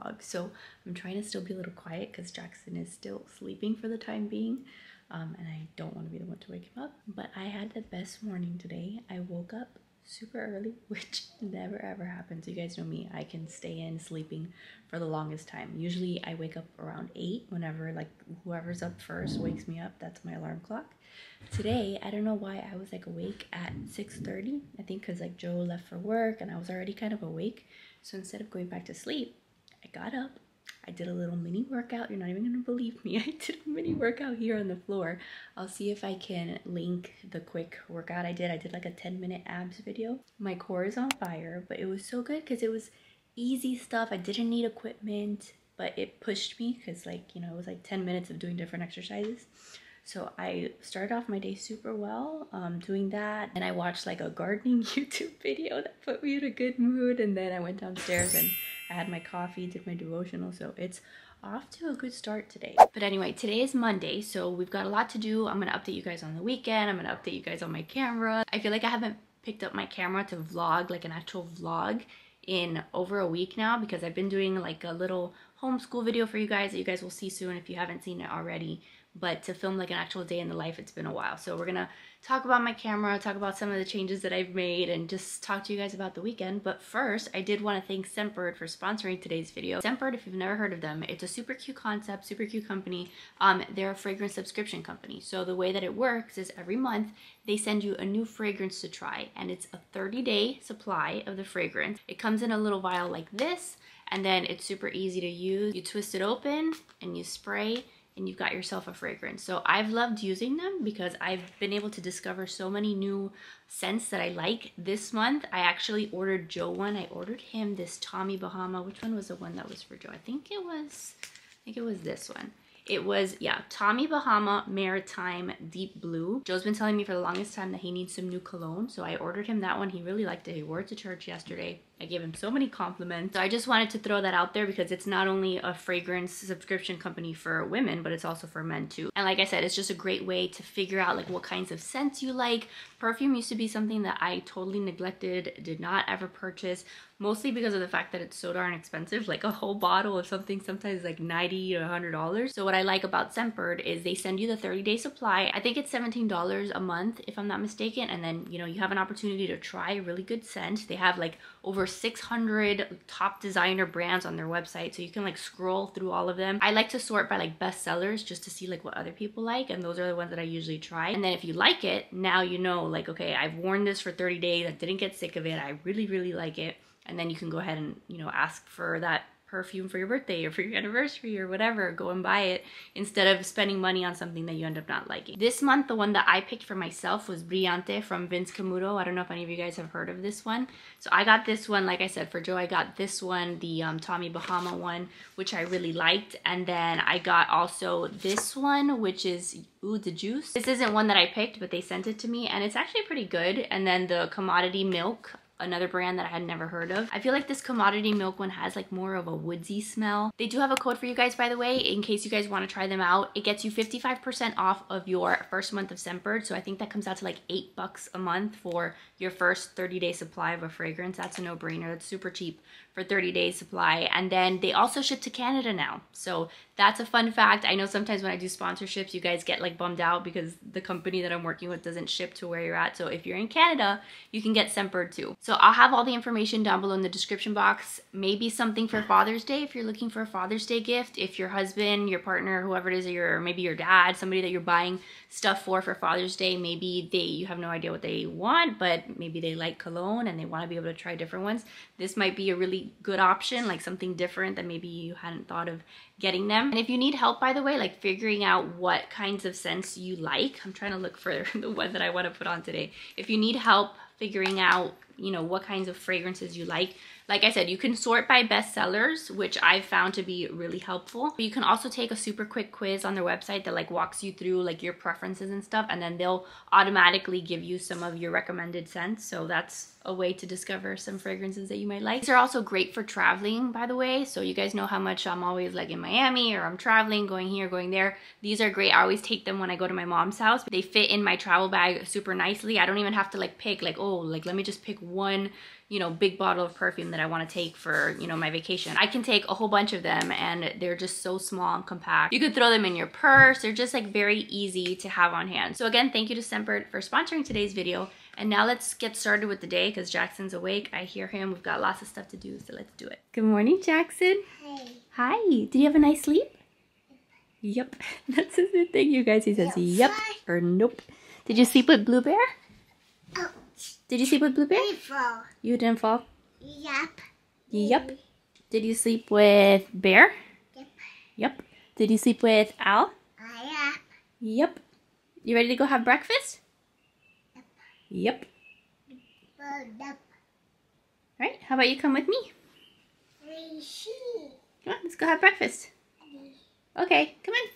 vlog. So I'm trying to still be a little quiet because Jackson is still sleeping for the time being. And I don't want to be the one to wake him up. But I had the best morning today. I woke up super early, which never ever happens. You guys know me. I can stay in sleeping for the longest time. Usually I wake up around 8 whenever like whoever's up first wakes me up. That's my alarm clock. Today, I don't know why I was like awake at 6:30. I think because like Joe left for work and I was already kind of awake. So instead of going back to sleep, I got up. I did a little mini workout. You're not even gonna believe me. I did a mini workout here on the floor. I'll see if I can link the quick workout I did. I did like a 10-minute abs video. My core is on fire, but it was so good because it was easy stuff. I didn't need equipment, but it pushed me because like, you know, it was like 10 minutes of doing different exercises. So I started off my day super well doing that, and I watched like a gardening YouTube video that put me in a good mood, and then I went downstairs and I had my coffee, did my devotional, so it's off to a good start today. But anyway, today is Monday, so we've got a lot to do. I'm gonna update you guys on the weekend. I'm gonna update you guys on my camera. I feel like I haven't picked up my camera to vlog, like an actual vlog, in over a week now because I've been doing like a little homeschool video for you guys that you guys will see soon if you haven't seen it already. But to film like an actual day in the life, it's been a while. So we're gonna talk about my camera, talk about some of the changes that I've made, and just talk to you guys about the weekend. But first, I did want to thank Scentbird for sponsoring today's video. Scentbird, if you've never heard of them, it's a super cute concept, super cute company. They're a fragrance subscription company. So the way that it works is every month they send you a new fragrance to try, and it's a 30-day supply of the fragrance. It comes in a little vial like this, and then it's super easy to use. You twist it open and you spray, and you've got yourself a fragrance. So I've loved using them because I've been able to discover so many new scents that I like. This month, I actually ordered Joe one. I ordered him this Tommy Bahama. Which one was the one that was for Joe? I think it was this one. It was, yeah, Tommy Bahama Maritime Deep Blue. Joe's been telling me for the longest time that he needs some new cologne, so I ordered him that one. He really liked it. He wore it to church yesterday. I gave him so many compliments. So I just wanted to throw that out there because it's not only a fragrance subscription company for women, but it's also for men too. And like I said, it's just a great way to figure out like what kinds of scents you like. Perfume used to be something that I totally neglected, did not ever purchase, mostly because of the fact that it's so darn expensive. Like a whole bottle of something sometimes like $90 to $100. So what I like about Scentbird is they send you the 30-day supply. I think it's $17 a month if I'm not mistaken, and then you know you have an opportunity to try a really good scent. They have like over 600 top designer brands on their website, so you can like scroll through all of them. I like to sort by like bestsellers just to see like what other people like, and those are the ones that I usually try. And then if you like it, now you know like, okay, I've worn this for 30 days, I didn't get sick of it, I really like it. And then you can go ahead and, you know, ask for that perfume for your birthday or for your anniversary or whatever. Go and buy it instead of spending money on something that you end up not liking. This month, the one that I picked for myself was Brillante from Vince Camuto. I don't know if any of you guys have heard of this one. So I got this one, like I said, for Joe. I got this one, the Tommy Bahama one, which I really liked. And then I got also this one, which is Eau de Juice. This isn't one that I picked, but they sent it to me, and it's actually pretty good. And then the Commodity Milk, another brand that I had never heard of. I feel like this Commodity Milk one has like more of a woodsy smell. They do have a code for you guys, by the way, in case you guys want to try them out. It gets you 55% off of your first month of Scentbird. So I think that comes out to like $8 a month for your first 30-day supply of a fragrance. That's a no-brainer. That's super cheap for 30 days supply. And then they also ship to Canada now. So that's a fun fact. I know sometimes when I do sponsorships, you guys get like bummed out because the company that I'm working with doesn't ship to where you're at. So if you're in Canada, you can get Scentbird too. So I'll have all the information down below in the description box. Maybe something for Father's Day if you're looking for a Father's Day gift. If your husband, your partner, whoever it is, or maybe your dad, somebody that you're buying stuff for Father's Day, maybe you have no idea what they want, but maybe they like cologne and they want to be able to try different ones. This might be a really good option, like something different that maybe you hadn't thought of getting them. And if you need help, by the way, like figuring out what kinds of scents you like, I'm trying to look for the one that I want to put on today. If you need help figuring out, you know, what kinds of fragrances you like I said, you can sort by bestsellers, which I've found to be really helpful. But you can also take a super quick quiz on their website that like walks you through like your preferences and stuff, and then they'll automatically give you some of your recommended scents. So that's a way to discover some fragrances that you might like. These are also great for traveling, by the way. So you guys know how much I'm always like in Miami, or I'm traveling, going here, going there. These are great. I always take them when I go to my mom's house. They fit in my travel bag super nicely. I don't even have to like pick like, oh, like let me just pick one, you know, big bottle of perfume that I want to take for, you know, my vacation. I can take a whole bunch of them and they're just so small and compact. You could throw them in your purse. They're just like very easy to have on hand. So again, thank you to Scentbird for sponsoring today's video. And now let's get started with the day because Jackson's awake. I hear him. We've got lots of stuff to do, so let's do it. Good morning, Jackson. Hi. Hi. Did you have a nice sleep? Yep. That's his new thing, you guys. He says yep or nope. Did you sleep with Blue Bear? Oh. Did you sleep with Blue Bear? I fall. You didn't fall? Yep. Yep. Did you sleep with Bear? Yep. Yep. Did you sleep with Al? Yep. Yep. You ready to go have breakfast? Yep. Yep. Alright, how about you come with me? Come on, let's go have breakfast. Okay, come on.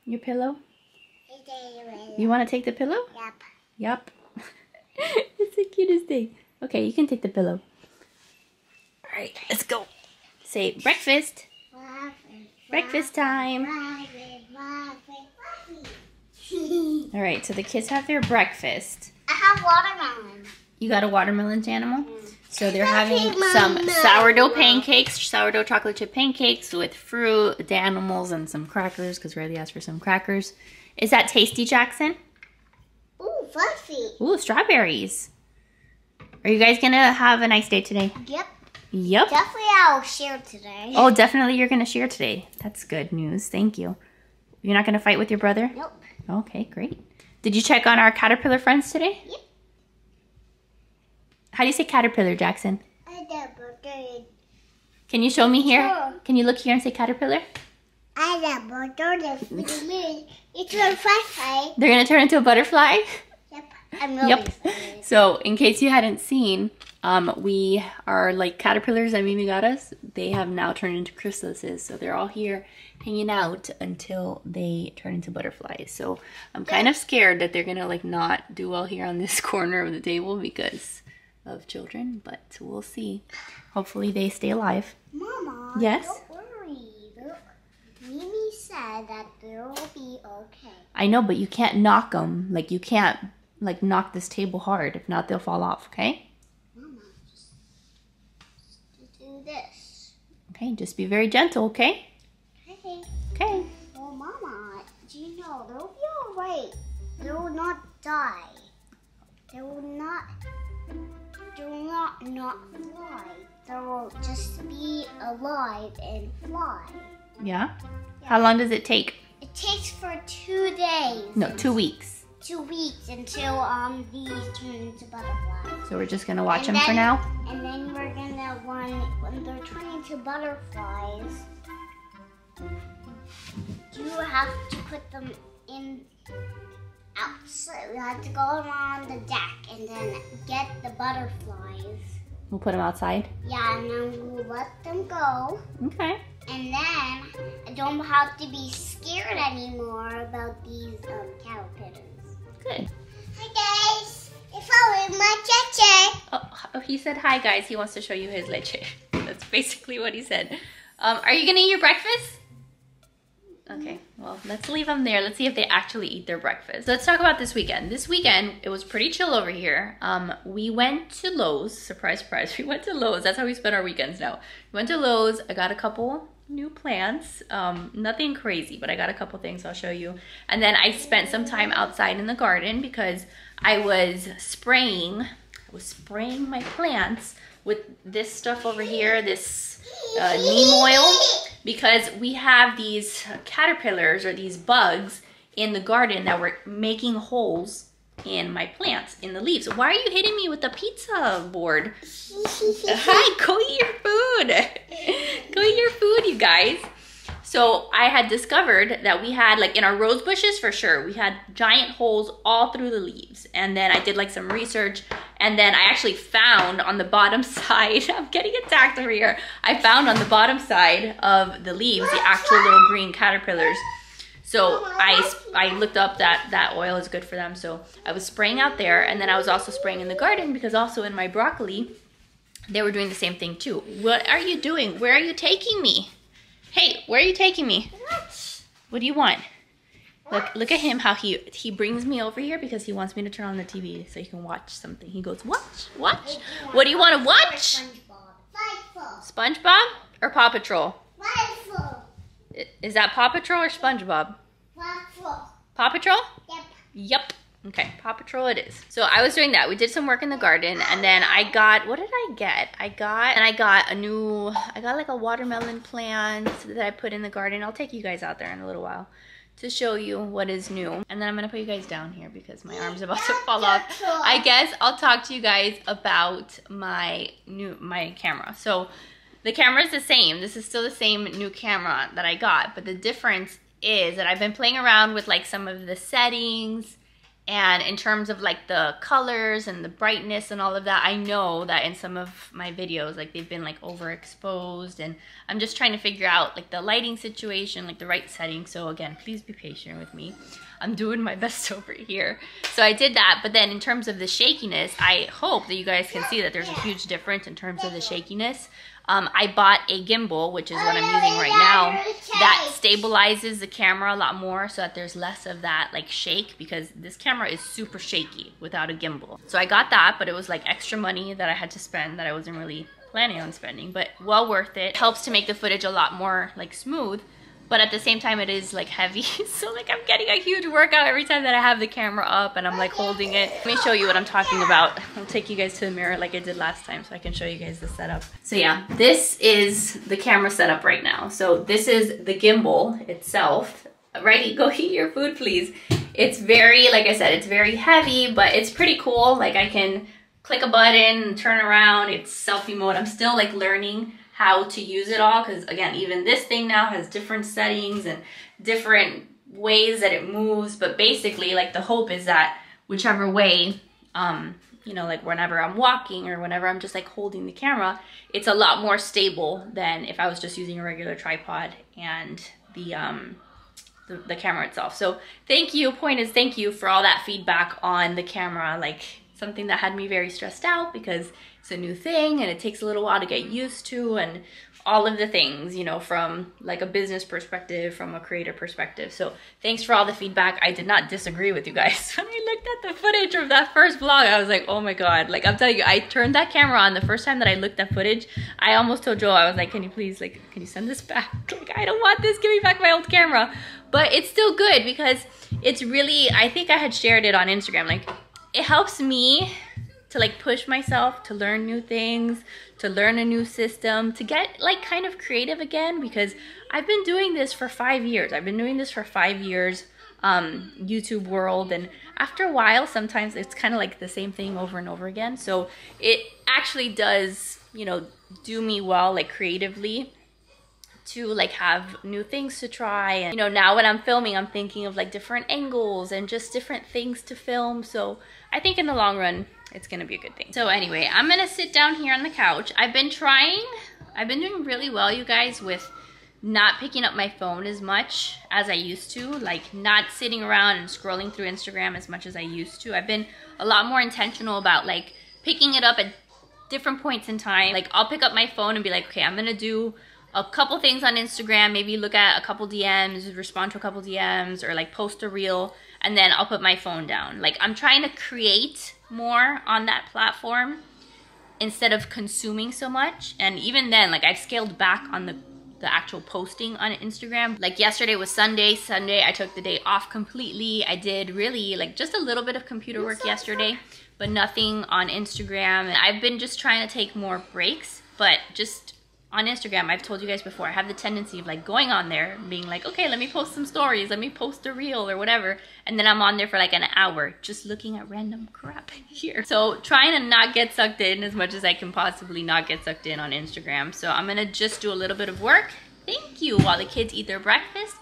Your pillow? You want to take the pillow? Yep. Yep. It's the cutest thing. Okay, you can take the pillow. Alright, let's go. Say breakfast. Breakfast time. Alright, so the kids have their breakfast. I have watermelon. You got a watermelon animal? So they're having some sourdough pancakes, sourdough chocolate chip pancakes with fruit, the animals, and some crackers, because Riley asked for some crackers. Is that tasty, Jackson? Ooh, fluffy. Ooh, strawberries. Are you guys going to have a nice day today? Yep. Yep. Definitely I'll share today. Oh, definitely you're going to share today. That's good news. Thank you. You're not going to fight with your brother? Nope. Okay, great. Did you check on our caterpillar friends today? Yep. How do you say caterpillar, Jackson? I Can you show me here? Sure. Can you look here and say caterpillar? It's a butterfly. They're going to turn into a butterfly? Yep. I'm really Yep. excited. So, in case you hadn't seen, we are like caterpillars that Mimi got us. They have now turned into chrysalises. So, they're all here hanging out until they turn into butterflies. So, I'm kind of scared that they're going to like not do well here on this corner of the table because of children. But we'll see. Hopefully, they stay alive. Mama, Yes? don't worry. Look, Mimi said that they'll be okay. I know, but you can't knock them. Like, you can't like knock this table hard. If not, they'll fall off, okay? Mama, just do this. Okay, just be very gentle, okay? Okay. Okay. Well, Mama, do you know they'll be alright? They will not die. They will not fly. They will just be alive and fly. Yeah? How long does it take? It takes for 2 days. No, 2 weeks. 2 weeks until these turn into butterflies. So we're just gonna watch And them for then- now? And then we're gonna, when they're turning into butterflies, you have to put them in outside. You have to go on the deck and then get the butterflies. We'll put them outside? Yeah, and then we'll let them go. Okay. And then I don't have to be scared anymore about these caterpillars. Good. Hi guys, it's following my cheche. Oh, he said hi, guys. He wants to show you his leche. That's basically what he said. Are you gonna eat your breakfast? Okay, well, let's leave them there. Let's see if they actually eat their breakfast. So let's talk about this weekend. This weekend, it was pretty chill over here. We went to Lowe's. Surprise, surprise. We went to Lowe's. That's how we spend our weekends now. We went to Lowe's. I got a couple new plants. Nothing crazy, but I got a couple things I'll show you. And then I spent some time outside in the garden because I was spraying my plants with this stuff over here, this neem oil, because we have these caterpillars or these bugs in the garden that were making holes in my plants, in the leaves. Why are you hitting me with the pizza board? Hi, go eat your food. Go eat your food, you guys. So I had discovered that we had, like in our rose bushes for sure, we had giant holes all through the leaves. And then I did like some research, and then I actually found on the bottom side, I'm getting attacked over here. I found on the bottom side of the leaves the actual little green caterpillars. So I looked up that oil is good for them. So I was spraying out there, and then I was also spraying in the garden because also in my broccoli, they were doing the same thing too. What are you doing? Where are you taking me? Hey, where are you taking me? What do you want? Look at him, how he brings me over here because he wants me to turn on the TV so he can watch something. He goes, watch. What do you want to watch? SpongeBob or Paw Patrol? Is that Paw Patrol or SpongeBob? Paw Patrol? Yep. Okay, Paw Patrol it is. So I was doing that. We did some work in the garden, and then I got, what did I get? I got like a watermelon plant that I put in the garden. I'll take you guys out there in a little while to show you what is new. And then I'm gonna put you guys down here because my arm's about to fall off. I guess I'll talk to you guys about my camera. So the camera is the same. This is still the same new camera that I got, but the difference is that I've been playing around with like some of the settings, and in terms of like the colors and the brightness and all of that, I know that in some of my videos, like they've been like overexposed, and I'm just trying to figure out like the lighting situation, like the right setting. So again, please be patient with me. I'm doing my best over here. So I did that, but then in terms of the shakiness, I hope that you guys can see that there's a huge difference in terms of the shakiness. I bought a gimbal, which is what I'm using right now, that stabilizes the camera a lot more so that there's less of that like shake, because this camera is super shaky without a gimbal. So I got that, but it was like extra money that I had to spend that I wasn't really planning on spending, but well worth it. It helps to make the footage a lot more like smooth, but at the same time it is like heavy. So like I'm getting a huge workout every time that I have the camera up and I'm like holding it. Let me show you what I'm talking about. I'll take you guys to the mirror like I did last time so I can show you guys the setup. So yeah, this is the camera setup right now. So this is the gimbal itself. Righty, go eat your food please. It's very, like I said, it's very heavy, but it's pretty cool. Like I can click a button and turn around. It's selfie mode. I'm still like learning how to use it all, because again, even this thing now has different settings and different ways that it moves, but basically like the hope is that whichever way you know, like whenever I'm walking or whenever I'm just like holding the camera, it's a lot more stable than if I was just using a regular tripod and the camera itself. So thank you, point is thank you for all that feedback on the camera, like something that had me very stressed out because it's a new thing and it takes a little while to get used to, and all of the things, you know, from like a business perspective, from a creator perspective. So thanks for all the feedback. I did not disagree with you guys. When I looked at the footage of that first vlog, I was like, oh my God. Like I'm telling you, I turned that camera on the first time that I looked at footage. I almost told Joel, I was like, can you please, like, can you send this back? Like, I don't want this, give me back my old camera. But it's still good because it's really, I think I had shared it on Instagram. Like it helps me to like push myself to learn new things, to learn a new system, to get like kind of creative again, because I've been doing this for 5 years. I've been doing this for 5 years, YouTube world, and after a while, sometimes it's kind of like the same thing over and over again. So it actually does, you know, do me well, like creatively, to like have new things to try. And you know, now when I'm filming, I'm thinking of like different angles and just different things to film. So I think in the long run, it's gonna be a good thing. So anyway, I'm gonna sit down here on the couch. I've been doing really well, you guys, with not picking up my phone as much as I used to, like not sitting around and scrolling through Instagram as much as I used to. I've been a lot more intentional about like picking it up at different points in time. Like I'll pick up my phone and be like, okay, I'm gonna do a couple things on Instagram, maybe look at a couple DMs, respond to a couple DMs, or like post a reel, and then I'll put my phone down. Like I'm trying to create more on that platform instead of consuming so much. And even then, like I've scaled back on the actual posting on Instagram. Like yesterday was Sunday. I took the day off completely. I did really like just a little bit of computer work yesterday, but nothing on Instagram. And I've been just trying to take more breaks, but just on Instagram, I've told you guys before, I have the tendency of like going on there being like, okay, let me post some stories, let me post a reel or whatever, and then I'm on there for like an hour just looking at random crap here. So trying to not get sucked in as much as I can possibly not get sucked in on Instagram. So I'm gonna just do a little bit of work, thank you, while the kids eat their breakfast.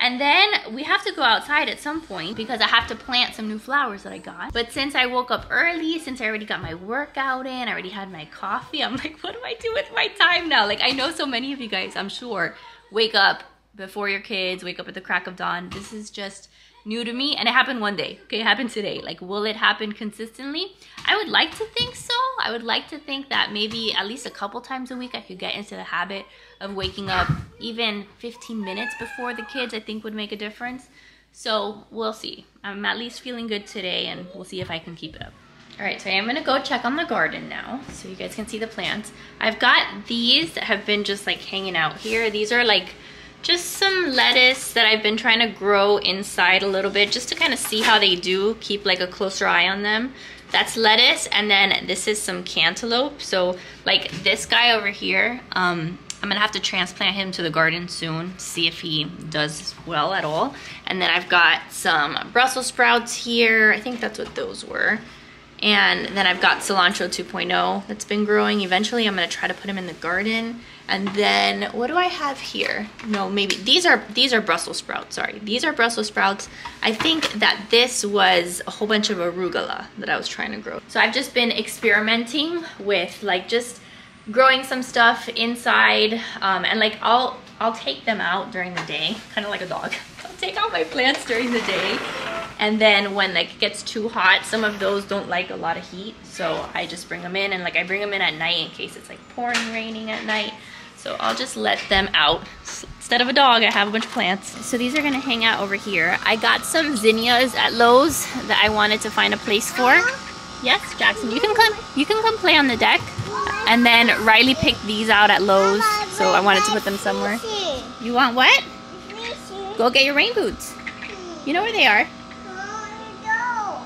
And then we have to go outside at some point because I have to plant some new flowers that I got. But since I woke up early, since I already got my workout in, I already had my coffee, I'm like, what do I do with my time now? Like I know so many of you guys, I'm sure, wake up before your kids, wake up at the crack of dawn. This is just new to me, and it happened one day, okay? It happened today. Like, will it happen consistently? I would like to think so. I would like to think that maybe at least a couple times a week I could get into the habit of waking up even 15 minutes before the kids, I think would make a difference. So we'll see. I'm at least feeling good today, and we'll see if I can keep it up. All right, so I am gonna go check on the garden now so you guys can see the plants. I've got these that have been just like hanging out here. These are like just some lettuce that I've been trying to grow inside a little bit just to kind of see how they do, keep like a closer eye on them. That's lettuce, and then this is some cantaloupe. So like this guy over here, I'm gonna have to transplant him to the garden soon, see if he does well at all. And then I've got some Brussels sprouts here. I think that's what those were. And then I've got cilantro 2.0 that's been growing. Eventually I'm gonna try to put him in the garden. And then what do I have here? No, maybe these are Brussels sprouts, sorry. These are Brussels sprouts. I think that this was a whole bunch of arugula that I was trying to grow. So I've just been experimenting with like just growing some stuff inside, and like I'll take them out during the day, kind of like a dog. I'll take out my plants during the day, and then when like it gets too hot, some of those don't like a lot of heat, so I just bring them in, and like I bring them in at night in case it's like pouring raining at night. So I'll just let them out. Instead of a dog, I have a bunch of plants. So these are gonna hang out over here. I got some zinnias at Lowe's that I wanted to find a place for. Yes, Jackson, you can come play on the deck. And then Riley picked these out at Lowe's, so I wanted to put them somewhere. You want what? Go get your rain boots. You know where they are.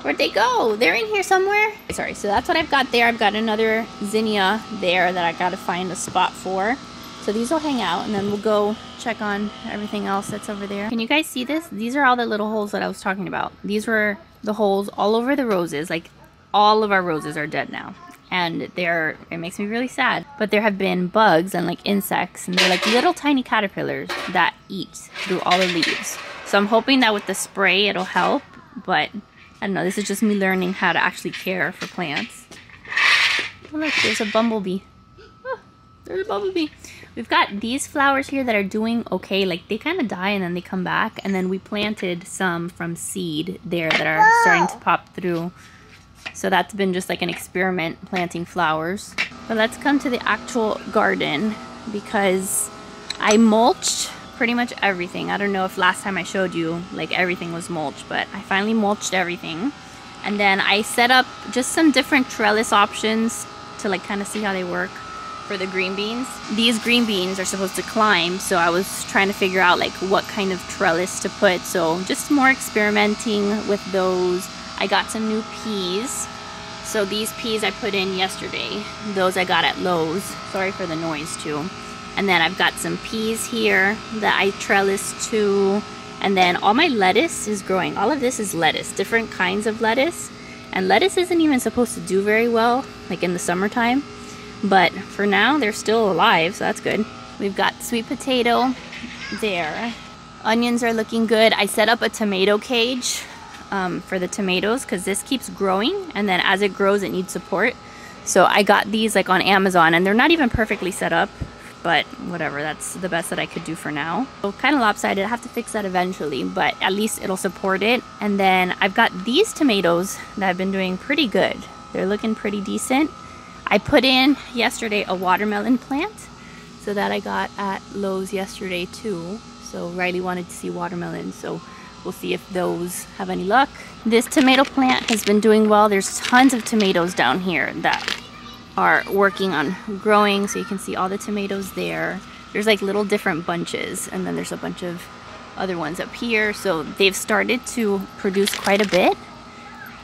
Where'd they go? They're in here somewhere. Sorry, so that's what I've got there. I've got another zinnia there that I gotta find a spot for. So these will hang out, and then we'll go check on everything else that's over there. Can you guys see this? These are all the little holes that I was talking about. These were the holes all over the roses. Like all of our roses are dead now. And it makes me really sad. But there have been bugs and like insects, and they're like little tiny caterpillars that eat through all the leaves. So I'm hoping that with the spray it'll help, but I don't know, this is just me learning how to actually care for plants. Oh look, there's a bumblebee. Oh, there's a bumblebee. We've got these flowers here that are doing okay, like they kind of die and then they come back, and then we planted some from seed there that are starting to pop through. So that's been just like an experiment planting flowers. But let's come to the actual garden, because I mulched pretty much everything. I don't know if last time I showed you like everything was mulched, but I finally mulched everything. And then I set up just some different trellis options to like kind of see how they work for the green beans. These green beans are supposed to climb, so I was trying to figure out like what kind of trellis to put. So just more experimenting with those. I got some new peas. So these peas I put in yesterday. Those I got at Lowe's. Sorry for the noise too. And then I've got some peas here that I trellised too. And then all my lettuce is growing. All of this is lettuce, different kinds of lettuce. And lettuce isn't even supposed to do very well, like in the summertime. But for now, they're still alive, so that's good. We've got sweet potato there. Onions are looking good. I set up a tomato cage for the tomatoes, because this keeps growing, and then as it grows it needs support. So I got these like on Amazon, and they're not even perfectly set up, but whatever, that's the best that I could do for now. So kind of lopsided, I have to fix that eventually, but at least it'll support it. And then I've got these tomatoes that have been doing pretty good. They're looking pretty decent. I put in yesterday a watermelon plant, so that I got at Lowe's yesterday too. So Riley wanted to see watermelon, so we'll see if those have any luck. This tomato plant has been doing well. There's tons of tomatoes down here that are working on growing, so you can see all the tomatoes there. There's like little different bunches, and then there's a bunch of other ones up here. So they've started to produce quite a bit.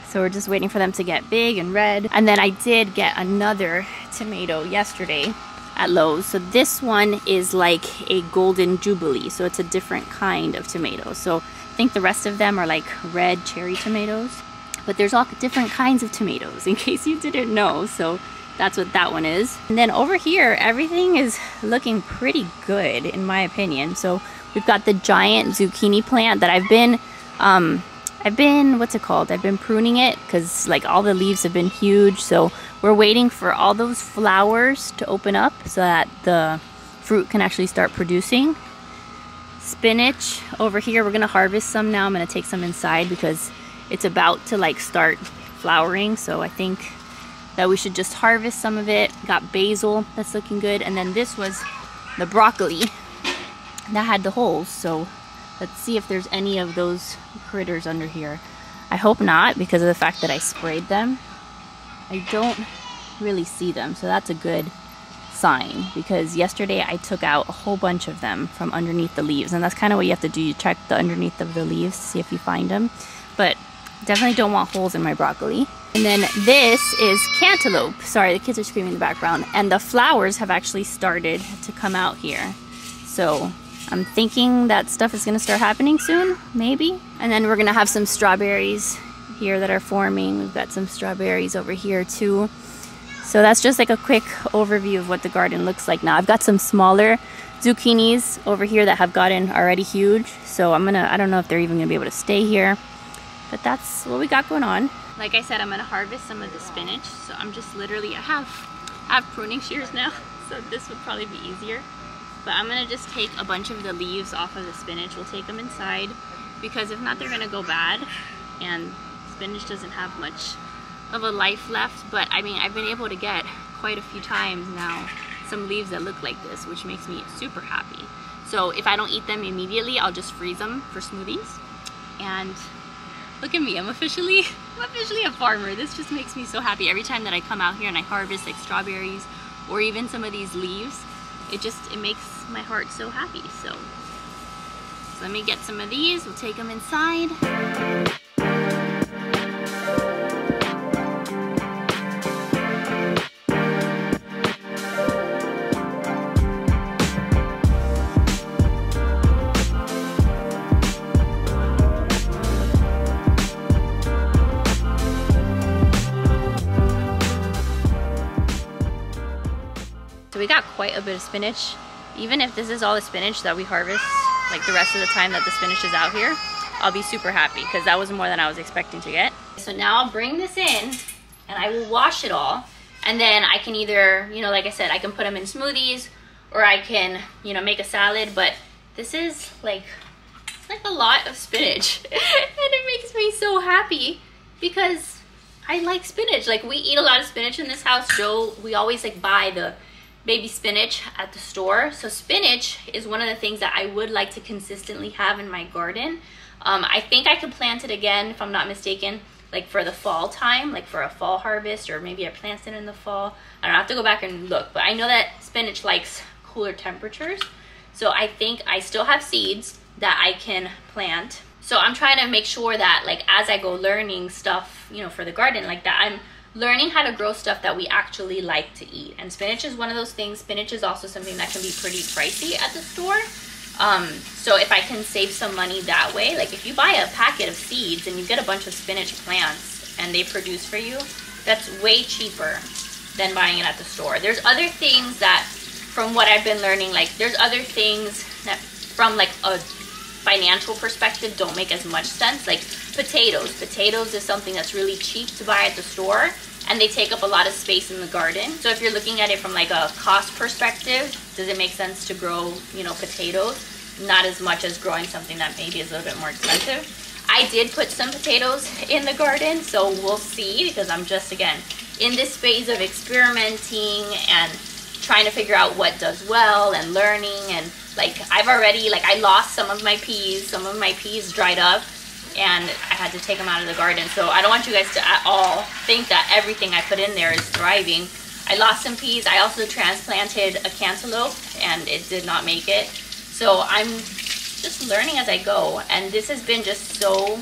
So we're just waiting for them to get big and red. And then I did get another tomato yesterday at Lowe's. So this one is like a golden jubilee. So it's a different kind of tomato. So I think the rest of them are like red cherry tomatoes. But there's all different kinds of tomatoes, in case you didn't know. So that's what that one is. And then over here, everything is looking pretty good in my opinion. So we've got the giant zucchini plant that I've been what's it called? I've been pruning it because like all the leaves have been huge. So we're waiting for all those flowers to open up so that the fruit can actually start producing. Spinach over here, we're gonna harvest some now. I'm gonna take some inside because it's about to like start flowering. So I think that we should just harvest some of it. Got basil, that's looking good. And then this was the broccoli that had the holes. So Let's see if there's any of those critters under here. I hope not, because of the fact that I sprayed them. I don't really see them, so that's a good sign, because yesterday I took out a whole bunch of them from underneath the leaves, and that's kind of what you have to do. You check the underneath of the leaves to see if you find them, but definitely don't want holes in my broccoli. And then this is cantaloupe. Sorry, the kids are screaming in the background, and the flowers have actually started to come out here, so I'm thinking that stuff is going to start happening soon, maybe. And then we're going to have some strawberries here that are forming. We've got some strawberries over here too. So that's just like a quick overview of what the garden looks like now. I've got some smaller zucchinis over here that have gotten already huge. So I don't know if they're even going to be able to stay here. But that's what we got going on. Like I said, I'm going to harvest some of the spinach. So I'm just literally, I have pruning shears now. So this would probably be easier. But I'm gonna just take a bunch of the leaves off of the spinach. We'll take them inside, because if not, they're gonna go bad. And spinach doesn't have much of a life left. But I mean, I've been able to get quite a few times now some leaves that look like this, which makes me super happy. So if I don't eat them immediately, I'll just freeze them for smoothies. And look at me, I'm officially a farmer. This just makes me so happy. Every time that I come out here and I harvest like strawberries or even some of these leaves, it makes my heart so happy. So let me get some of these. We'll take them inside. So we got quite a bit of spinach. Even if this is all the spinach that we harvest, like the rest of the time that the spinach is out here, I'll be super happy, because that was more than I was expecting to get. So now I'll bring this in and I will wash it all. And then I can either, you know, like I said, I can put them in smoothies, or I can, you know, make a salad. But this is like, it's like a lot of spinach. And it makes me so happy, because I like spinach. Like, we eat a lot of spinach in this house. Joe, we always like buy the baby spinach at the store. So spinach is one of the things that I would like to consistently have in my garden. I think I could plant it again, if I'm not mistaken, like for the fall time, like for a fall harvest, or maybe I planted it in the fall. I don't have to go back and look, but I know that spinach likes cooler temperatures. So I think I still have seeds that I can plant. So I'm trying to make sure that, like, as I go learning stuff, you know, for the garden like that, I'm learning how to grow stuff that we actually like to eat. And spinach is one of those things. Spinach is also something that can be pretty pricey at the store. So if I can save some money that way, like if you buy a packet of seeds and you get a bunch of spinach plants and they produce for you, that's way cheaper than buying it at the store. There's other things that, from what I've been learning, like there's other things that from like a financial perspective don't make as much sense. Like potatoes. Potatoes is something that's really cheap to buy at the store, and they take up a lot of space in the garden. So if you're looking at it from like a cost perspective, does it make sense to grow, you know, potatoes? Not as much as growing something that maybe is a little bit more expensive. I did put some potatoes in the garden, so we'll see, because I'm just, again, in this phase of experimenting and trying to figure out what does well and learning. And like I've already, like I lost some of my peas. Some of my peas dried up and I had to take them out of the garden. So I don't want you guys to at all think that everything I put in there is thriving. I lost some peas. I also transplanted a cantaloupe and it did not make it. So I'm just learning as I go. And this has been just so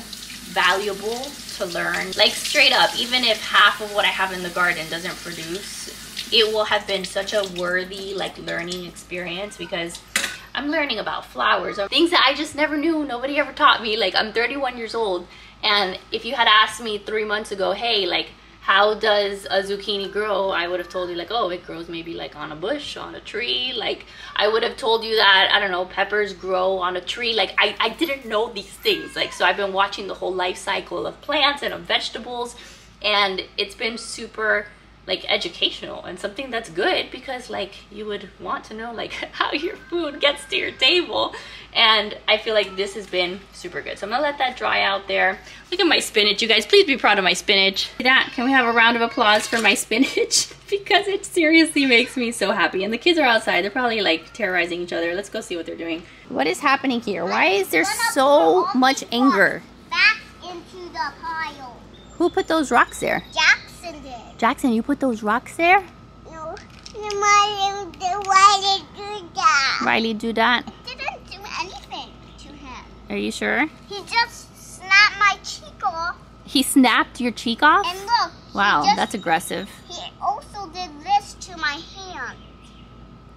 valuable to learn. Like straight up, even if half of what I have in the garden doesn't produce, it will have been such a worthy like learning experience, because I'm learning about flowers, or things that I just never knew. Nobody ever taught me. Like, I'm 31 years old, and if you had asked me 3 months ago, hey, like, how does a zucchini grow? I would have told you like, oh, it grows maybe like on a bush, on a tree. Like, I would have told you that, I don't know, peppers grow on a tree. Like, I didn't know these things. Like, so I've been watching the whole life cycle of plants and of vegetables, and it's been super like educational and something that's good, because like you would want to know like how your food gets to your table. And I feel like this has been super good. So I'm gonna let that dry out there. Look at my spinach, you guys. Please be proud of my spinach. That, can we have a round of applause for my spinach? because it seriously makes me so happy. And the kids are outside. They're probably like terrorizing each other. Let's go see what they're doing. What is happening here? Why is there so much anger? Back into the pile. Who put those rocks there? Jackson did. Jackson, you put those rocks there? No. Why did you do that? Riley do that? It didn't do anything to him. Are you sure? He just snapped my cheek off. He snapped your cheek off? And look. Wow, that's aggressive. He also did this to my hand.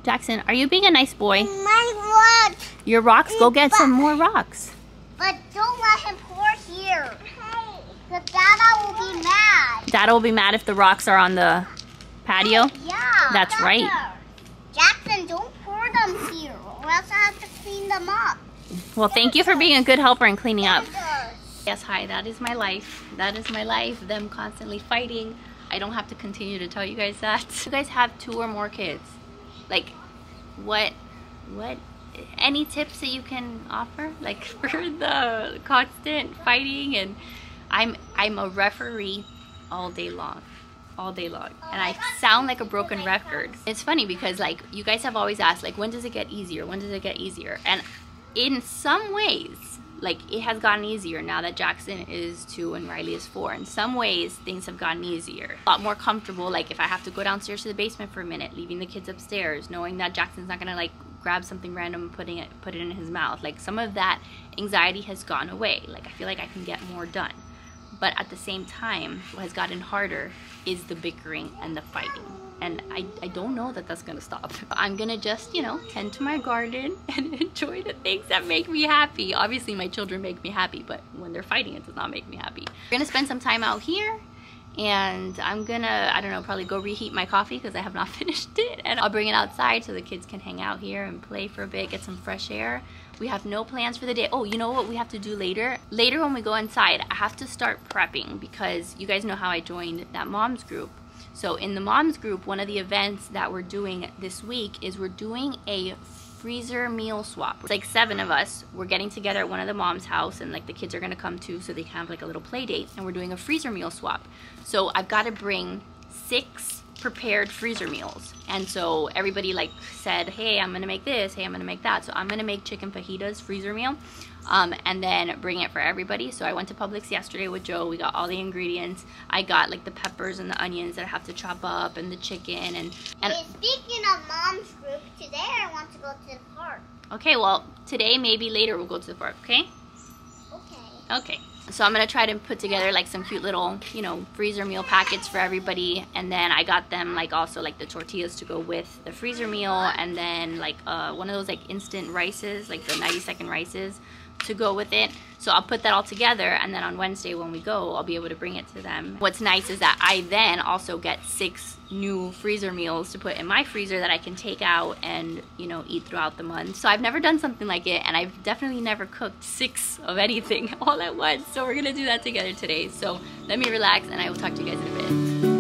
Jackson, are you being a nice boy? My rock. Your rocks? Go get some more rocks. But don't let him pour here. Hey. The Dada will be mad. Dada will be mad if the rocks are on the patio? Yeah. That's right. Jackson, don't pour them here, or else I have to clean them up. Well, thank you for being a good helper and cleaning up. Yes, hi, that is my life. That is my life, them constantly fighting. I don't have to continue to tell you guys that. You guys have 2 or more kids. Like, what, any tips that you can offer? Like, for the constant fighting, and I'm a referee all day long. All day long, and I sound like a broken record. It's funny because like you guys have always asked like, when does it get easier? When does it get easier? And in some ways, like it has gotten easier now that Jackson is 2 and Riley is 4. In some ways, things have gotten easier. A lot more comfortable, like if I have to go downstairs to the basement for a minute, leaving the kids upstairs, knowing that Jackson's not gonna like grab something random and put it in his mouth. Like some of that anxiety has gone away. Like I feel like I can get more done. But at the same time, what has gotten harder is the bickering and the fighting. And I don't know that that's gonna stop. I'm gonna just, you know, tend to my garden and enjoy the things that make me happy. Obviously my children make me happy, but when they're fighting, it does not make me happy. We're gonna spend some time out here, and I'm gonna, I don't know, probably go reheat my coffee because I have not finished it. And I'll bring it outside so the kids can hang out here and play for a bit, get some fresh air. We have no plans for the day. Oh, you know what we have to do later? Later when we go inside, I have to start prepping because you guys know how I joined that mom's group. So in the mom's group, one of the events that we're doing this week is we're doing a freezer meal swap. It's like 7 of us. We're getting together at one of the mom's house, and like the kids are gonna come too, so they can have like a little play date, and we're doing a freezer meal swap. So I've got to bring 6 prepared freezer meals, and so everybody like said, hey, I'm gonna make this, hey, I'm gonna make that. So I'm gonna make chicken fajitas freezer meal, and then bring it for everybody. So I went to Publix yesterday with Joe. We got all the ingredients. I got like the peppers and the onions that I have to chop up, and the chicken, and speaking of mom's group, today I want to go to the park. Okay, well today, maybe later, we'll go to the park. Okay. Okay. So I'm gonna try to put together like some cute little, you know, freezer meal packets for everybody. And then I got them like also like the tortillas to go with the freezer meal, and then like one of those like instant rices, like the 90-second rices to go with it. So I'll put that all together, and then on Wednesday when we go, I'll be able to bring it to them. What's nice is that I then also get 6 new freezer meals to put in my freezer that I can take out and, you know, eat throughout the month. So I've never done something like it, and I've definitely never cooked 6 of anything all at once. So we're gonna do that together today. So let me relax, and I will talk to you guys in a bit.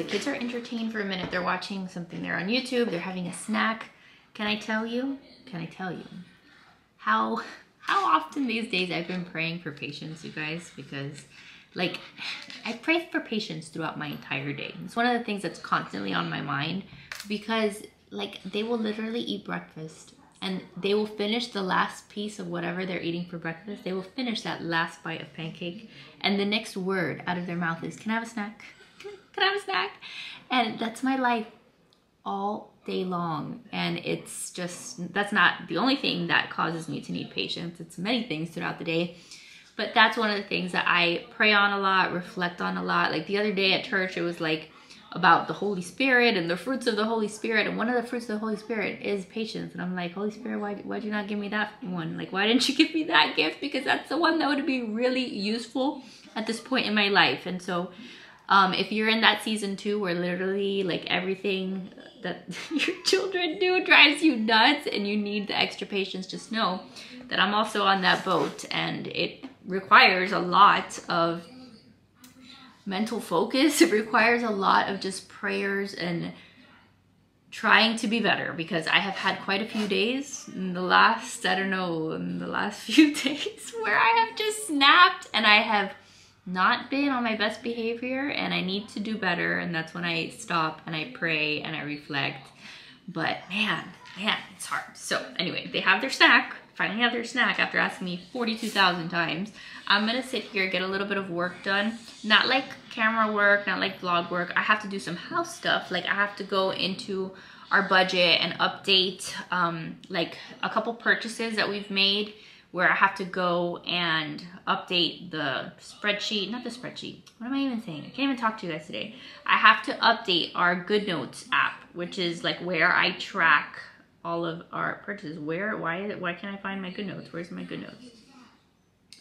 Kids are entertained for a minute. They're watching something there on YouTube. They're having a snack. Can I tell you how often these days I've been praying for patience, you guys? Because like I pray for patience throughout my entire day. It's one of the things that's constantly on my mind, because like they will literally eat breakfast and they will finish the last piece of whatever they're eating for breakfast. They will finish that last bite of pancake, and the next word out of their mouth is, can I have a snack? Can I have a snack? And that's my life all day long. And it's just, that's not the only thing that causes me to need patience. It's many things throughout the day. But that's one of the things that I pray on a lot, reflect on a lot. Like the other day at church, it was like, about the Holy Spirit and the fruits of the Holy Spirit, and one of the fruits of the Holy Spirit is patience. And I'm like, Holy Spirit, why'd you not give me that one? Like, why didn't you give me that gift? Because that's the one that would be really useful at this point in my life. And so if you're in that season too, where literally like everything that your children do drives you nuts and you need the extra patience, just know that I'm also on that boat, and it requires a lot of mental focus. It requires a lot of just prayers and trying to be better, because I have had quite a few days in the last, few days where I have just snapped and I have not been on my best behavior, and I need to do better. And that's when I stop and I pray and I reflect. But man, it's hard. So anyway, they have their snack, finally have their snack after asking me 42,000 times. I'm gonna sit here, get a little bit of work done. Not like camera work, not like vlog work. I have to do some house stuff. Like I have to go into our budget and update like a couple purchases that we've made, where I have to go and update the spreadsheet, not the spreadsheet. What am I even saying? I can't even talk to you guys today. I have to update our Good Notes app, which is like where I track all of our purchases. Why can't I find my Good Notes? Where's my Good Notes?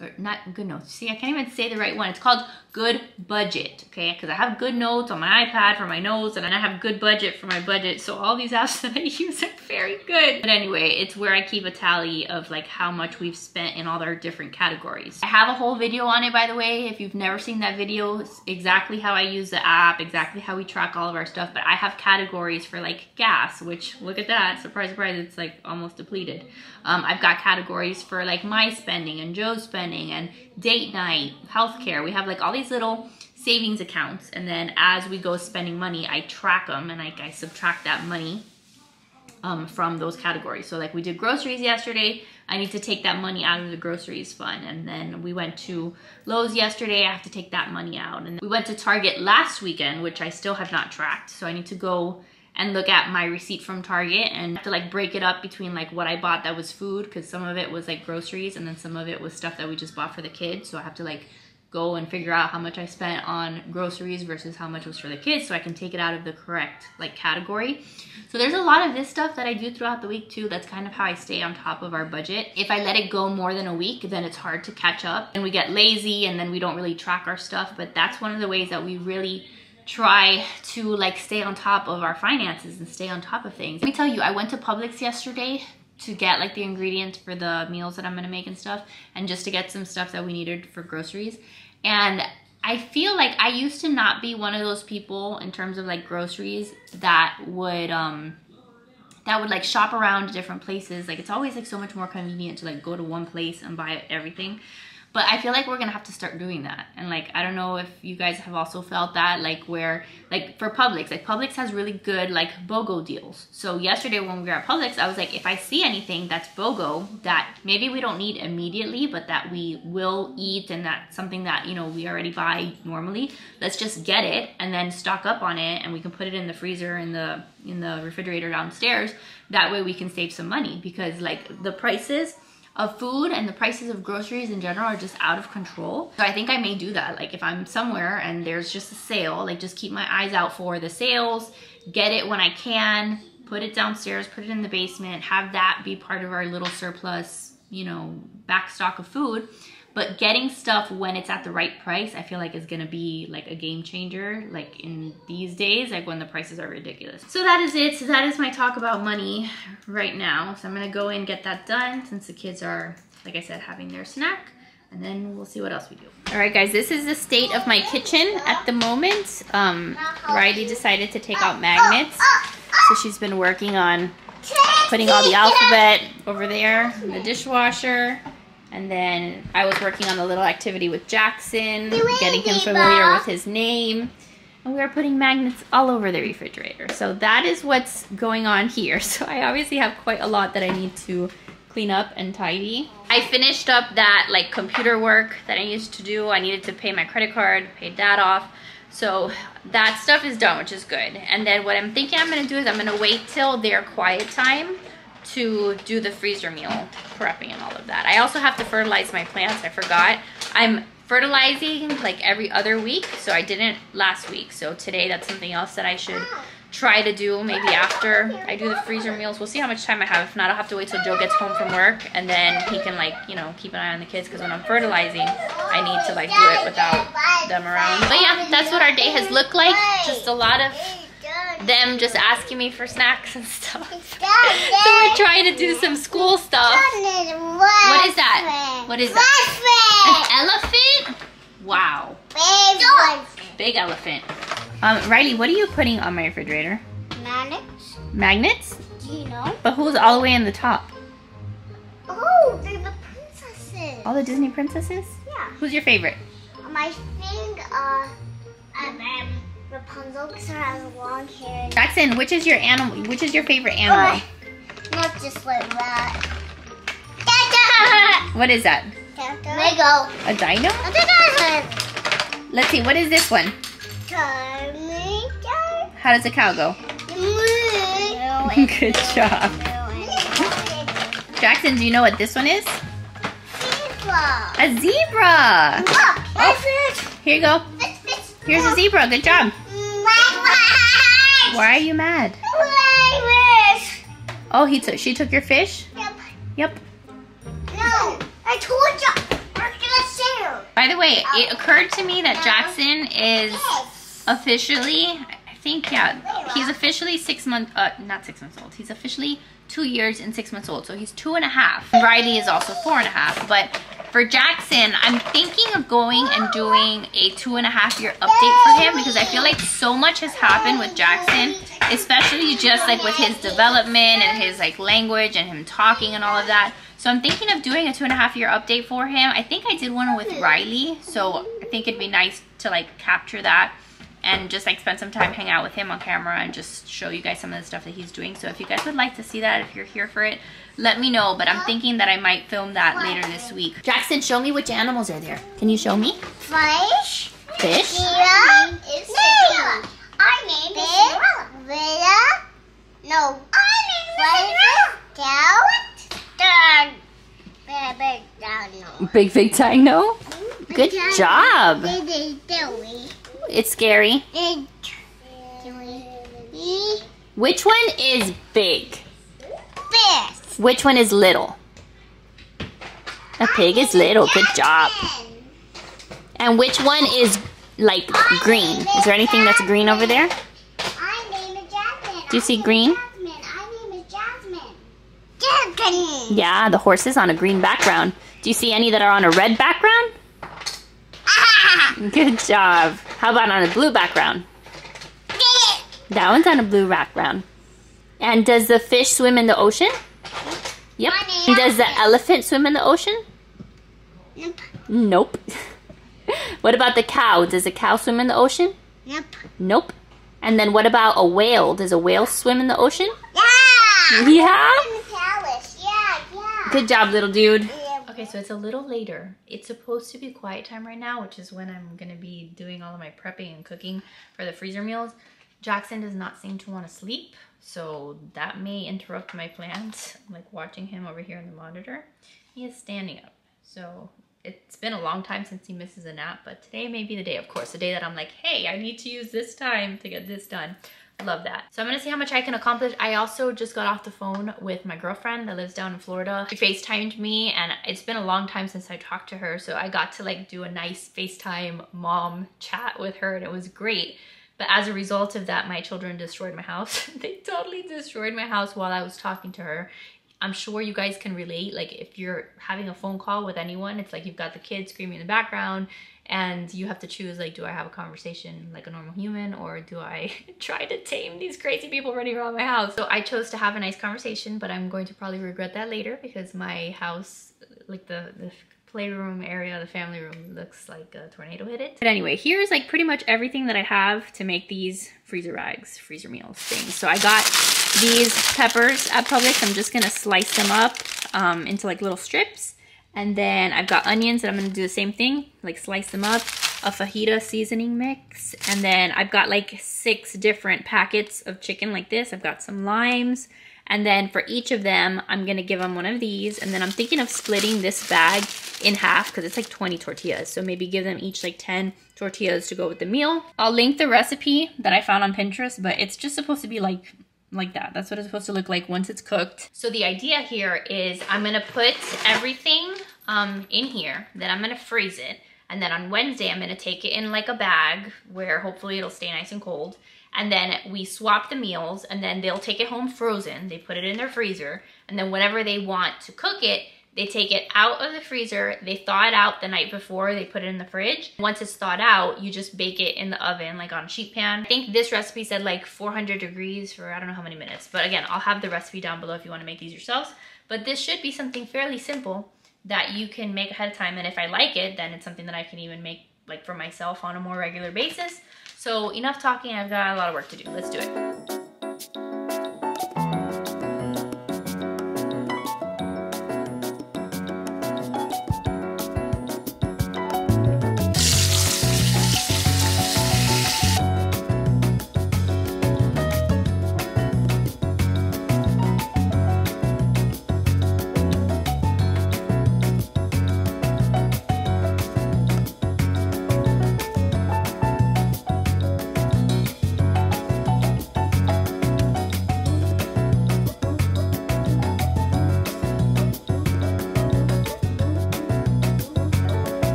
Or not Good Notes. See, I can't even say the right one. It's called Good Budget, okay? Because I have Good Notes on my iPad for my notes, and then I have Good Budget for my budget. So all these apps that I use are very good. But anyway, it's where I keep a tally of like how much we've spent in all our different categories. I have a whole video on it, by the way. If you've never seen that video, it's exactly how I use the app, exactly how we track all of our stuff. But I have categories for like gas, which look at that, surprise, surprise, it's like almost depleted. I've got categories for like my spending and Joe's spending and date night, healthcare. We have like all these little savings accounts, and then as we go spending money, I track them and I subtract that money from those categories. So like we did groceries yesterday, I need to take that money out of the groceries fund. And then we went to Lowe's yesterday, I have to take that money out. And we went to Target last weekend, which I still have not tracked. So I need to go and look at my receipt from Target and have to like break it up between like what I bought that was food, because some of it was like groceries and then some of it was stuff that we just bought for the kids. So I have to like go and figure out how much I spent on groceries versus how much was for the kids, so I can take it out of the correct like category. So there's a lot of this stuff that I do throughout the week too. That's kind of how I stay on top of our budget. If I let it go more than a week, then it's hard to catch up and we get lazy and then we don't really track our stuff. But that's one of the ways that we really try to like stay on top of our finances and stay on top of things. Let me tell you, I went to Publix yesterday to get like the ingredients for the meals that I'm gonna make and stuff, and just to get some stuff that we needed for groceries. And I feel like I used to not be one of those people in terms of like groceries that would like shop around to different places. Like it's always like so much more convenient to like go to one place and buy everything. But I feel like we're gonna have to start doing that. And like, I don't know if you guys have also felt that, like where, like for Publix, like Publix has really good like BOGO deals. So yesterday when we were at Publix, I was like, if I see anything that's BOGO that maybe we don't need immediately, but that we will eat and that's something that, you know, we already buy normally, let's just get it and then stock up on it, and we can put it in the freezer in the refrigerator downstairs. That way we can save some money, because like the prices of food and the prices of groceries in general are just out of control. So I think I may do that. Like if I'm somewhere and there's just a sale, like just keep my eyes out for the sales, get it when I can, put it downstairs, put it in the basement, have that be part of our little surplus, you know, back stock of food. But getting stuff when it's at the right price, I feel like is gonna be like a game changer, like in these days, like when the prices are ridiculous. So that is it. So that is my talk about money right now. So I'm gonna go in and get that done since the kids are, like I said, having their snack, and then we'll see what else we do. All right, guys, this is the state of my kitchen at the moment. Riley decided to take out magnets. So she's been working on putting all the alphabet over there in the dishwasher. And then I was working on a little activity with Jackson, getting him familiar with his name. And we are putting magnets all over the refrigerator. So that is what's going on here. So I obviously have quite a lot that I need to clean up and tidy. I finished up that like computer work that I used to do. I needed to pay my credit card, paid that off. So that stuff is done, which is good. And then what I'm thinking I'm gonna do is I'm gonna wait till their quiet time to do the freezer meal prepping and all of that. I also have to fertilize my plants. I forgot. I'm fertilizing like every other week, so I didn't last week. So today that's something else that I should try to do maybe after I do the freezer meals. We'll see how much time I have. If not, I'll have to wait till Joe gets home from work, and then he can like, you know, keep an eye on the kids, because when I'm fertilizing, I need to like do it without them around. But yeah, that's what our day has looked like. Just a lot of them just asking me for snacks and stuff. So we're trying to do some school stuff. What is that? What is that? An elephant? Wow. Big elephant. Riley, what are you putting on my refrigerator? Magnets. Magnets? Do you know? But who's all the way in the top? Oh, they're the princesses. All the Disney princesses? Yeah. Who's your favorite? I think, Rapunzel, because her has long hair. Jackson, which is your animal? Which is your favorite animal? Not just like that. What is that? Lego. A dino? Let's see, what is this one? How does a cow go? Good job. Jackson, do you know what this one is? Zebra. A zebra. Look, Oh, here you go. Here's a zebra. Good job. Why are you mad? Oh, she took your fish? Yep. Yep. No, I told you. We're gonna share. By the way, it occurred to me that Jackson is officially, I think, yeah, he's officially 6 months, not 6 months old. He's officially 2 years and 6 months old. So he's 2.5. Riley is also 4.5. But for Jackson, I'm thinking of going and doing a 2.5-year update for him, because I feel like so much has happened with Jackson, especially just like with his development and his like language and him talking and all of that. So I'm thinking of doing a 2.5-year update for him. I think I did one with Riley, so I think it'd be nice to like capture that and just like spend some time hang out with him on camera and just show you guys some of the stuff that he's doing. So if you guys would like to see that, if you're here for it, let me know. But I'm thinking that I might film that later this week. Jackson, show me which animals are there. Can you show me? Fish. Fish? Our name is Villa. No. Our name is Cow. Big dino. Good job. It's scary. Which one is big? Fish. Which one is little? A pig is little. Good job. And which one is like green? Is there anything that's green over there? Do you see green? Yeah, the horse is on a green background. Do you see any that are on a red background? Good job. How about on a blue background? That one's on a blue background. And does the fish swim in the ocean? Yep. And does the elephant swim in the ocean? Nope. What about the cow? Does a cow swim in the ocean? Nope. And then what about a whale? Does a whale swim in the ocean? Yeah? Good job, little dude. Okay, so it's a little later. It's supposed to be quiet time right now, which is when I'm gonna be doing all of my prepping and cooking for the freezer meals. Jackson does not seem to want to sleep, so that may interrupt my plans. I'm like watching him over here on the monitor. He is standing up, so it's been a long time since he misses a nap, but today may be the day, of course, the day that I'm like, hey, I need to use this time to get this done. Love that. So I'm gonna see how much I can accomplish. I also just got off the phone with my girlfriend that lives down in Florida. She FaceTimed me, and it's been a long time since I talked to her, so I got to like do a nice FaceTime mom chat with her, and it was great. But as a result of that, my children destroyed my house. They totally destroyed my house while I was talking to her. I'm sure you guys can relate. Like if you're having a phone call with anyone, it's like you've got the kids screaming in the background, and you have to choose, like, do I have a conversation like a normal human, or do I try to tame these crazy people running around my house? So I chose to have a nice conversation, but I'm going to probably regret that later, because my house, like the playroom area, the family room, looks like a tornado hit it. But anyway, here's like pretty much everything that I have to make these freezer rags, freezer meals things. So I got these peppers at Publix. I'm just gonna slice them up into like little strips. And then I've got onions that I'm gonna do the same thing, like slice them up, a fajita seasoning mix. And then I've got like 6 different packets of chicken like this. I've got some limes, And then for each of them, I'm gonna give them one of these. And then I'm thinking of splitting this bag in half because it's like 20 tortillas. So maybe give them each like 10 tortillas to go with the meal. I'll link the recipe that I found on Pinterest, but it's just supposed to be like that. That's what it's supposed to look like once it's cooked. So the idea here is I'm gonna put everything in here, then I'm gonna freeze it. And then on Wednesday, I'm gonna take it in like a bag where hopefully it'll stay nice and cold. And then we swap the meals, and then they'll take it home frozen. They put it in their freezer, and then whenever they want to cook it, they take it out of the freezer, they thaw it out the night before, they put it in the fridge. Once it's thawed out, you just bake it in the oven, like on a sheet pan. I think this recipe said like 400 degrees for I don't know how many minutes. But again, I'll have the recipe down below if you wanna make these yourselves. But this should be something fairly simple that you can make ahead of time. And if I like it, then it's something that I can even make like for myself on a more regular basis. So enough talking, I've got a lot of work to do. Let's do it.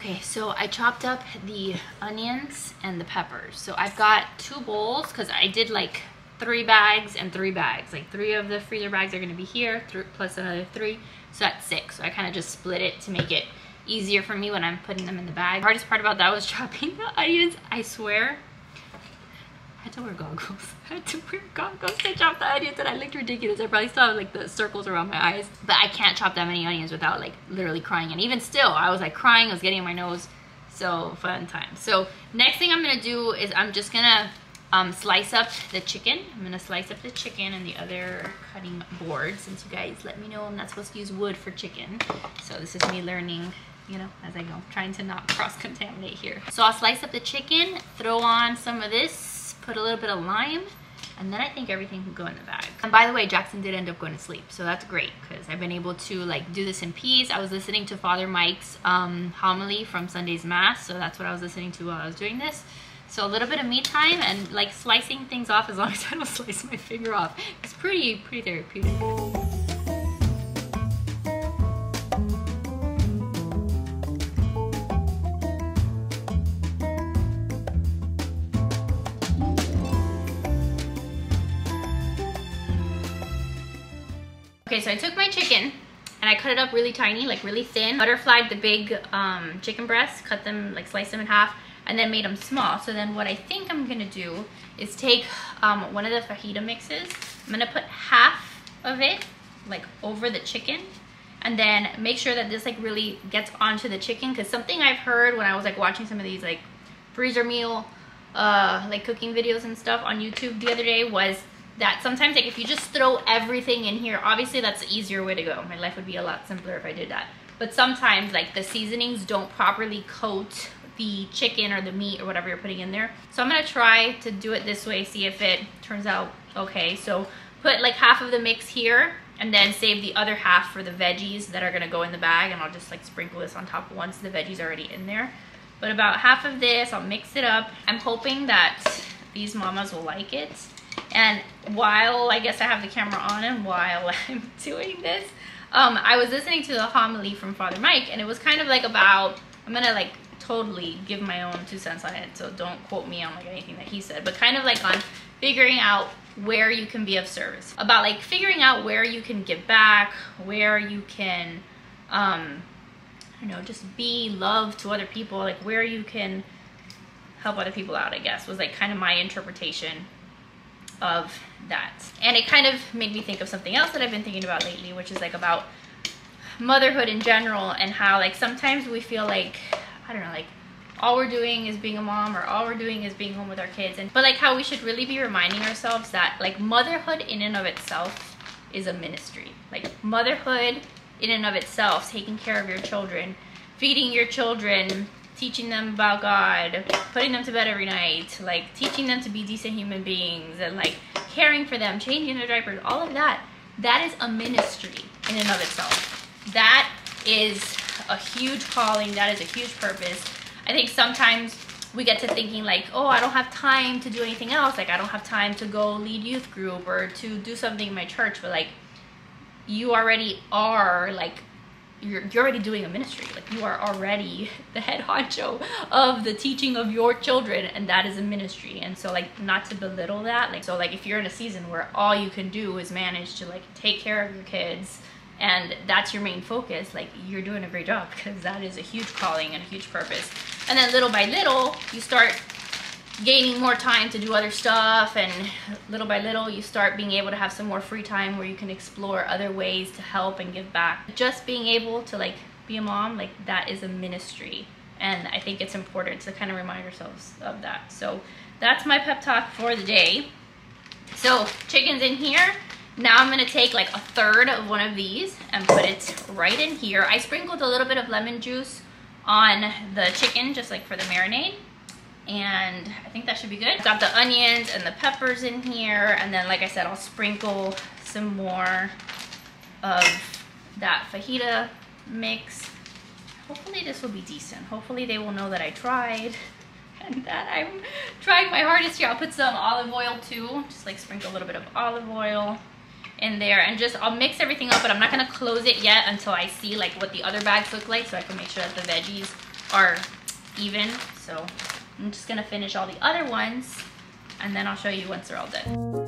Okay, so I chopped up the onions and the peppers. So I've got 2 bowls because I did like 3 bags and 3 bags. Like 3 of the freezer bags are gonna be here, plus another 3, so that's 6. So I kind of just split it to make it easier for me when I'm putting them in the bag. The hardest part about that was chopping the onions. I swear, I had to wear goggles. I had to wear goggles to chop the onions, and I looked ridiculous. I probably still have like the circles around my eyes. But I can't chop that many onions without like literally crying. And even still, I was like crying, I was getting in my nose. So fun time. So next thing I'm gonna do is I'm just gonna slice up the chicken. I'm gonna slice up the chicken and the other cutting board, since you guys let me know I'm not supposed to use wood for chicken. So this is me learning, you know, as I go, trying to not cross-contaminate here. So I'll slice up the chicken, throw on some of this, put a little bit of lime, and then I think everything can go in the bag. And by the way, Jackson did end up going to sleep, so that's great because I've been able to like do this in peace. I was listening to Father Mike's homily from Sunday's Mass, so that's what I was listening to while I was doing this. So a little bit of me time and like slicing things off, as long as I don't slice my finger off. It's pretty therapeutic. Okay, so I took my chicken and I cut it up really tiny, like really thin. Butterflied the big chicken breasts, cut them, like sliced them in half, and then made them small. So then what I think I'm gonna do is take one of the fajita mixes. I'm gonna put half of it like over the chicken, and then make sure that this like really gets onto the chicken, because something I've heard when I was like watching some of these like freezer meal like cooking videos and stuff on YouTube the other day was that sometimes like if you just throw everything in here, obviously that's the easier way to go. My life would be a lot simpler if I did that. But sometimes like the seasonings don't properly coat the chicken or the meat or whatever you're putting in there. So I'm gonna try to do it this way, see if it turns out okay. So put like half of the mix here and then save the other half for the veggies that are gonna go in the bag, and I'll just like sprinkle this on top once the veggies are already in there. But about half of this, I'll mix it up. I'm hoping that these mamas will like it. And while I guess I have the camera on and while I'm doing this, I was listening to the homily from Father Mike, and it was kind of like about, I'm gonna like totally give my own 2 cents on it, so don't quote me on like anything that he said, but kind of like on figuring out where you can be of service, about like figuring out where you can give back, where you can you know, just be love to other people, like where you can help other people out, I guess, was like kind of my interpretation of that. And it kind of made me think of something else that I've been thinking about lately, which is like about motherhood in general, and how like sometimes we feel like, I don't know, like all we're doing is being a mom, or all we're doing is being home with our kids, but like how we should really be reminding ourselves that like motherhood in and of itself is a ministry. Like motherhood in and of itself, taking care of your children, feeding your children, teaching them about God, putting them to bed every night, like teaching them to be decent human beings, and like caring for them, changing their diapers, all of that, that is a ministry in and of itself. That is a huge calling, that is a huge purpose. I think sometimes we get to thinking like, oh, I don't have time to do anything else, like I don't have time to go lead youth group or to do something in my church, but like you already are, like you're already doing a ministry. Like you are already the head honcho of the teaching of your children, and that is a ministry. And so like not to belittle that, like so like if you're in a season where all you can do is manage to like take care of your kids and that's your main focus, like you're doing a great job, because that is a huge calling and a huge purpose. And then little by little you start gaining more time to do other stuff, and little by little you start being able to have some more free time where you can explore other ways to help and give back. Just being able to like be a mom, like that is a ministry, and I think it's important to kind of remind ourselves of that. So that's my pep talk for the day. So chicken's in here. Now I'm gonna take like a third of one of these and put it right in here. I sprinkled a little bit of lemon juice on the chicken just like for the marinade, and I think that should be good. Got the onions and the peppers in here, and then like I said, I'll sprinkle some more of that fajita mix. Hopefully this will be decent. Hopefully they will know that I tried and that I'm trying my hardest here. I'll put some olive oil too, just like sprinkle a little bit of olive oil in there, and just I'll mix everything up, but I'm not gonna close it yet until I see like what the other bags look like, so I can make sure that the veggies are even. So I'm just gonna finish all the other ones, and then I'll show you once they're all done.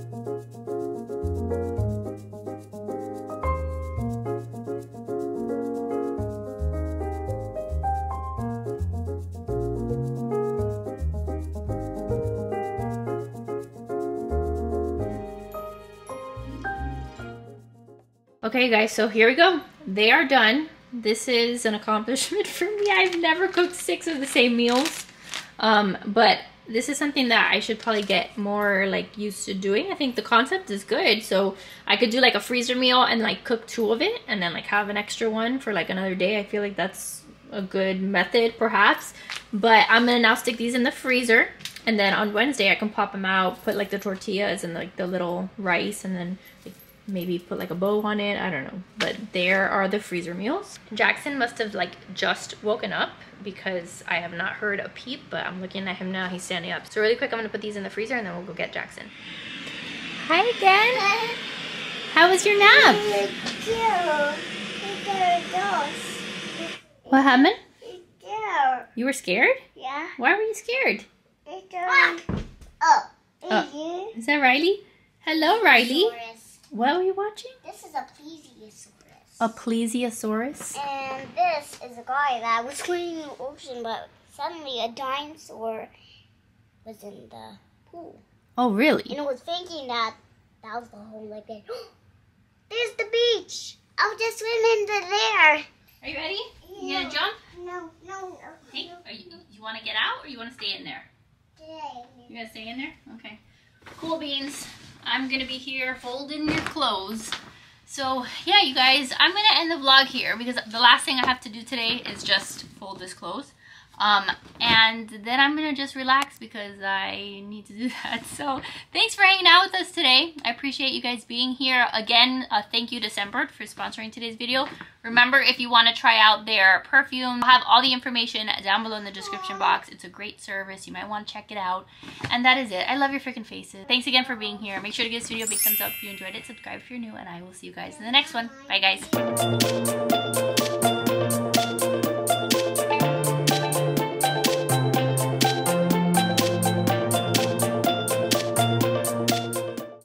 Okay guys, so here we go. They are done. This is an accomplishment for me. I've never cooked 6 of the same meals. But this is something that I should probably get more like used to doing. I think the concept is good. So I could do like a freezer meal and like cook 2 of it and then like have an extra one for like another day. I feel like that's a good method perhaps. But I'm gonna now stick these in the freezer, and then on Wednesday I can pop them out, put like the tortillas and like the little rice, and then like, maybe put like a bow on it, I don't know. But there are the freezer meals. Jackson must have like just woken up because I have not heard a peep, but I'm looking at him now, he's standing up. So really quick, I'm gonna put these in the freezer and then we'll go get Jackson. Hi again. How was your nap? What happened? You were scared? Yeah. Why were you scared? Oh, is that Riley? Hello, Riley. What were you watching? This is a plesiosaurus. A plesiosaurus? And this is a guy that was swimming in the ocean, but suddenly a dinosaur was in the pool. Oh, really? And it was thinking that that was the whole like, there's the beach. I'll just swim into there. Are you ready? You gonna jump? No. Hey, you want to get out or you want to stay in there? You're gonna stay in there? Okay. Cool beans. I'm gonna be here folding your clothes. So yeah, you guys, I'm gonna end the vlog here because the last thing I have to do today is just fold this clothes. And then I'm gonna just relax because I need to do that. So thanks for hanging out with us today. I appreciate you guys being here. Again, thank you to Scentbird for sponsoring today's video. Remember, if you want to try out their perfume, I'll have all the information down below in the description box. It's a great service. You might want to check it out. And that is it. I love your freaking faces. Thanks again for being here. Make sure to give this video a big thumbs up if you enjoyed it. Subscribe if you're new, and I will see you guys in the next one. Bye, guys.